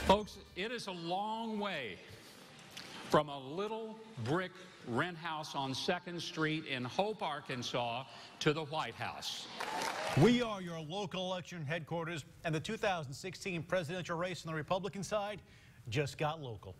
Folks, it is a long way from a little brick rent house on 2nd Street in Hope, Arkansas, to the White House. We are your local election headquarters, and the 2016 presidential race on the Republican side just got local.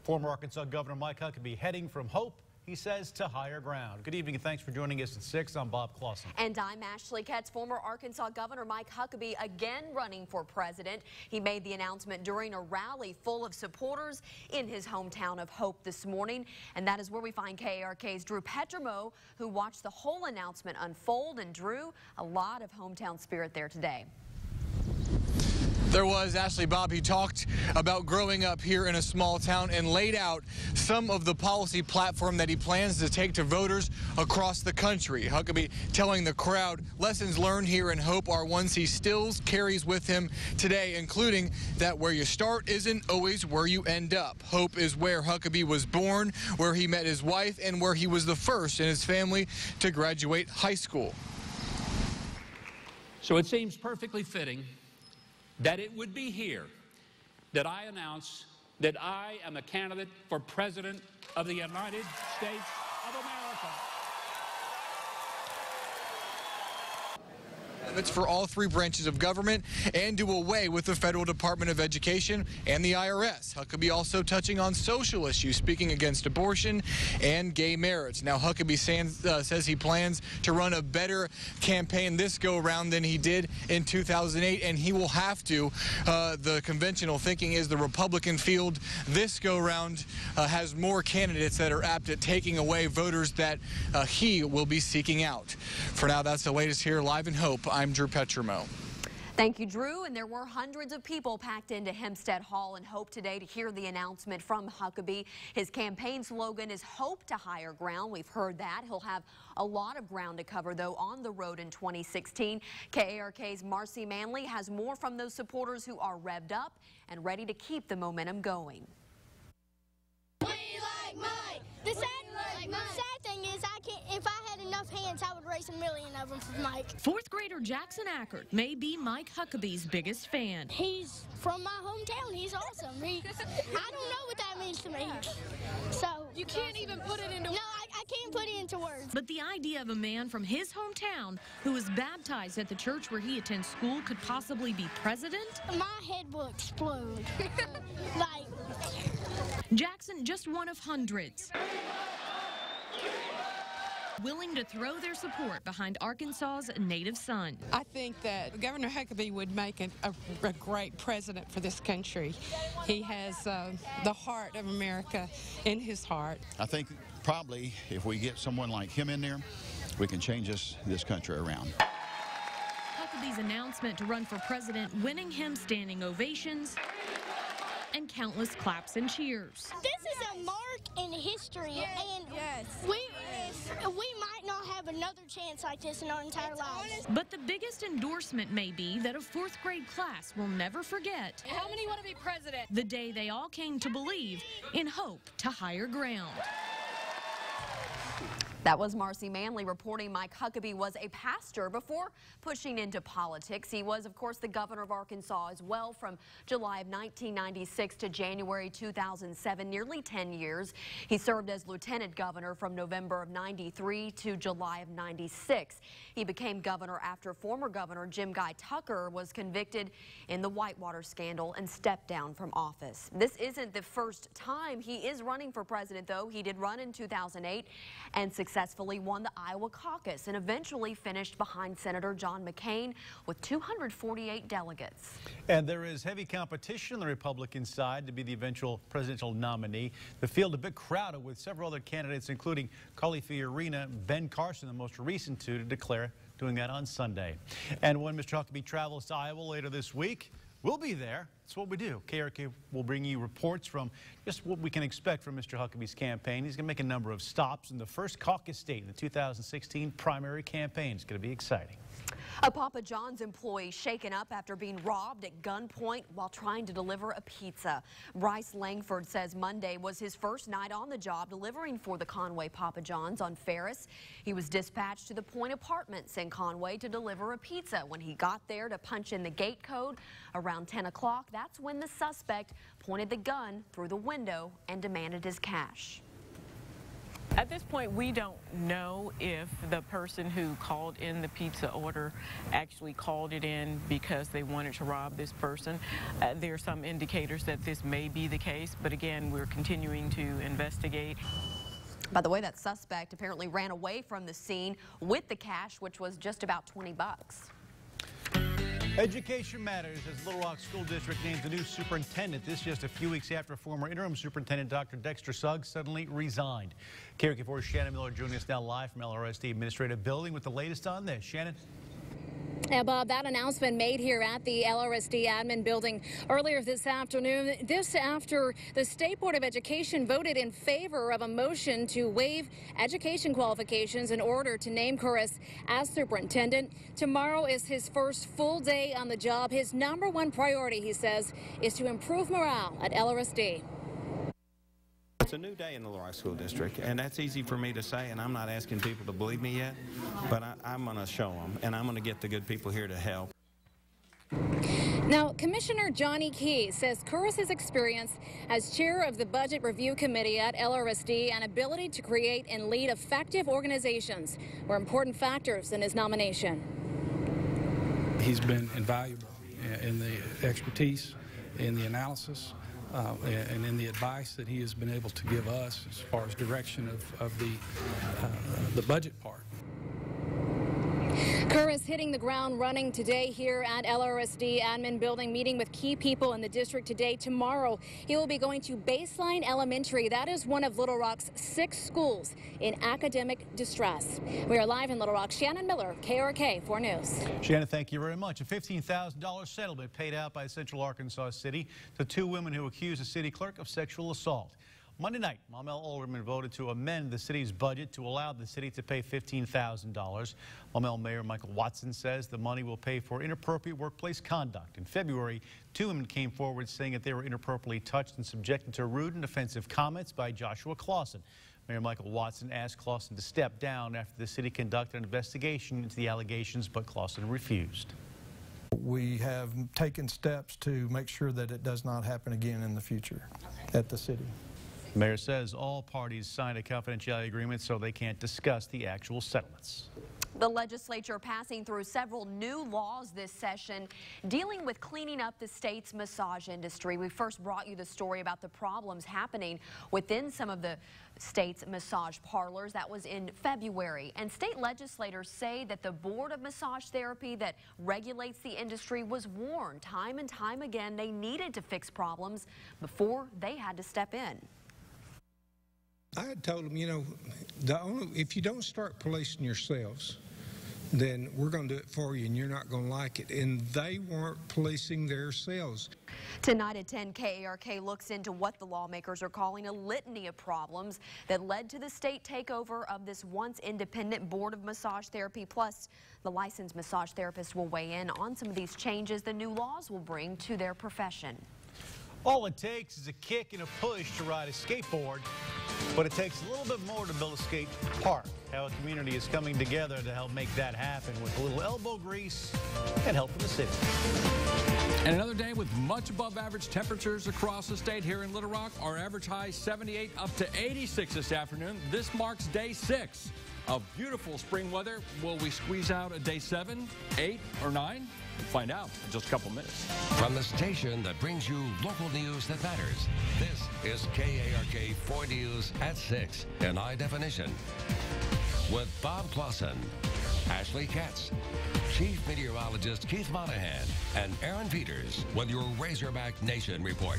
Former Arkansas Governor Mike Huckabee heading from Hope, he says, to higher ground. Good evening and thanks for joining us at 6. I'm Bob Clausen. And I'm Ashley Ketz. Former Arkansas Governor Mike Huckabee again running for president. He made the announcement during a rally full of supporters in his hometown of Hope this morning. And that is where we find KARK's Drew Petrimo, who watched the whole announcement unfold. And Drew, a lot of hometown spirit there today. There was, Ashley. Bob, he talked about growing up here in a small town and laid out some of the policy platform that he plans to take to voters across the country. Huckabee telling the crowd lessons learned here in Hope are ones he still carries with him today, including that where you start isn't always where you end up. Hope is where Huckabee was born, where he met his wife, and where he was the first in his family to graduate high school. So it seems perfectly fitting that it would be here that I announce that I am a candidate for President of the United States of America. It's for all 3 branches of government and do away with the Federal Department of Education and the IRS. Huckabee also touching on social issues, speaking against abortion and gay marriage. Now, Huckabee says he plans to run a better campaign this go-around than he did in 2008, and he will have to. The conventional thinking is the Republican field this go-around has more candidates that are apt at taking away voters that he will be seeking out. For now, that's the latest here live in Hope. I'm Drew Petrimo. Thank you, Drew. And there were hundreds of people packed into Hempstead Hall in Hope today to hear the announcement from Huckabee. His campaign slogan is Hope to Higher Ground. We've heard that. He'll have a lot of ground to cover, though, on the road in 2016. KARK's Marcy Manley has more from those supporters who are revved up and ready to keep the momentum going. We like Mike. The sad thing is, if I had enough hands, I would raise 1 million of them for Mike. 4th grader Jackson Ackert may be Mike Huckabee's biggest fan. He's from my hometown. He's awesome. I don't know what that means to me. So you can't even put it into words. No, I can't put it into words. But the idea of a man from his hometown who was baptized at the church where he attends school could possibly be president? My head will explode. Jackson, just one of hundreds willing to throw their support behind Arkansas's native son. I think that Governor Huckabee would make a great president for this country. He has the heart of America in his heart. I think probably if we get someone like him in there, we can change this country around. Huckabee's announcement to run for president winning him standing ovations and countless claps and cheers. This is a mark in history, and we might not have another chance like this in our entire lives. But the biggest endorsement may be that a 4th grade class will never forget. How many want to be president? The day they all came to believe in Hope to Higher Ground. That was Marcy Manley reporting Mike Huckabee was a pastor before pushing into politics. He was, of course, the governor of Arkansas as well from July of 1996 to January 2007, nearly 10 years. He served as lieutenant governor from November of 93 to July of 96. He became governor after former governor Jim Guy Tucker was convicted in the Whitewater scandal and stepped down from office. This isn't the first time he is running for president, though. He did run in 2008 and successfully won the Iowa caucus and eventually finished behind Senator John McCain with 248 delegates. And there is heavy competition on the Republican side to be the eventual presidential nominee. The field a bit crowded with several other candidates, including Carly Fiorina, Ben Carson, the most recent two to declare, doing that on Sunday. And when Mr. Huckabee travels to Iowa later this week, we'll be there. That's what we do. KARK will bring you reports from just what we can expect from Mr. Huckabee's campaign. He's going to make a number of stops in the first caucus state in the 2016 primary campaign. It's going to be exciting. A Papa John's employee shaken up after being robbed at gunpoint while trying to deliver a pizza. Bryce Langford says Monday was his first night on the job delivering for the Conway Papa John's on Ferris. He was dispatched to the Point Apartments in Conway to deliver a pizza. When he got there to punch in the gate code around 10 o'clock, that's when the suspect pointed the gun through the window and demanded his cash. At this point, we don't know if the person who called in the pizza order actually called it in because they wanted to rob this person. There are some indicators that this may be the case, but again, we're continuing to investigate. By the way, that suspect apparently ran away from the scene with the cash, which was just about 20 bucks. Education matters as Little Rock School District names a new superintendent. This just a few weeks after former interim superintendent Dr. Dexter Suggs suddenly resigned. KARK-TV's Shannon Miller joining us now live from LRSD Administrative Building with the latest on this. Shannon? Yeah, Bob, that announcement made here at the LRSD admin building earlier this afternoon. This after the State Board of Education voted in favor of a motion to waive education qualifications in order to name Kurris as superintendent. Tomorrow is his first full day on the job. His #1 priority, he says, is to improve morale at LRSD. It's a new day in the Little Rock School District, and that's easy for me to say, and I'm not asking people to believe me yet, but I'm going to show them, and I'm going to get the good people here to help. Now, Commissioner Johnny Key says Kurris's experience as chair of the Budget Review Committee at LRSD and ability to create and lead effective organizations were important factors in his nomination. He's been invaluable in the expertise, in the analysis, and in the advice that he has been able to give us as far as direction of the budget part. Kurris hitting the ground running today here at LRSD admin building, meeting with key people in the district today. Tomorrow, he will be going to Baseline Elementary. That is one of Little Rock's 6 schools in academic distress. We are live in Little Rock. Shannon Miller, KARK 4 News. Shannon, thank you very much. A $15,000 settlement paid out by Central Arkansas City to 2 women who accused the city clerk of sexual assault. Monday night, Maumelle Alderman voted to amend the city's budget to allow the city to pay $15,000. Maumelle Mayor Michael Watson says the money will pay for inappropriate workplace conduct. In February, 2 women came forward saying that they were inappropriately touched and subjected to rude and offensive comments by Joshua Clausen. Mayor Michael Watson asked Clausen to step down after the city conducted an investigation into the allegations, but Clausen refused. We have taken steps to make sure that it does not happen again in the future at the city. The mayor says all parties signed a confidentiality agreement so they can't discuss the actual settlements. The legislature passing through several new laws this session dealing with cleaning up the state's massage industry. We first brought you the story about the problems happening within some of the state's massage parlors. That was in February. And state legislators say that the Board of Massage Therapy that regulates the industry was warned time and time again they needed to fix problems before they had to step in. I had told them, you know, if you don't start policing yourselves, then we're going to do it for you and you're not going to like it. And they weren't policing themselves. Tonight at 10, KARK looks into what the lawmakers are calling a litany of problems that led to the state takeover of this once independent Board of Massage Therapy. Plus, the licensed massage therapists will weigh in on some of these changes the new laws will bring to their profession. All it takes is a kick and a push to ride a skateboard, but it takes a little bit more to build a skate park. How a community is coming together to help make that happen with a little elbow grease and help from the city. And another day with much above average temperatures across the state here in Little Rock. Our average high 78 up to 86 this afternoon. This marks day 6 of beautiful spring weather. Will we squeeze out a day 7, 8, or 9? We'll find out in just a couple minutes. From the station that brings you local news that matters, this is KARK 4 News at 6 in high definition. With Bob Clausen, Ashley Katz, Chief Meteorologist Keith Monahan, and Aaron Peters with your Razorback Nation report.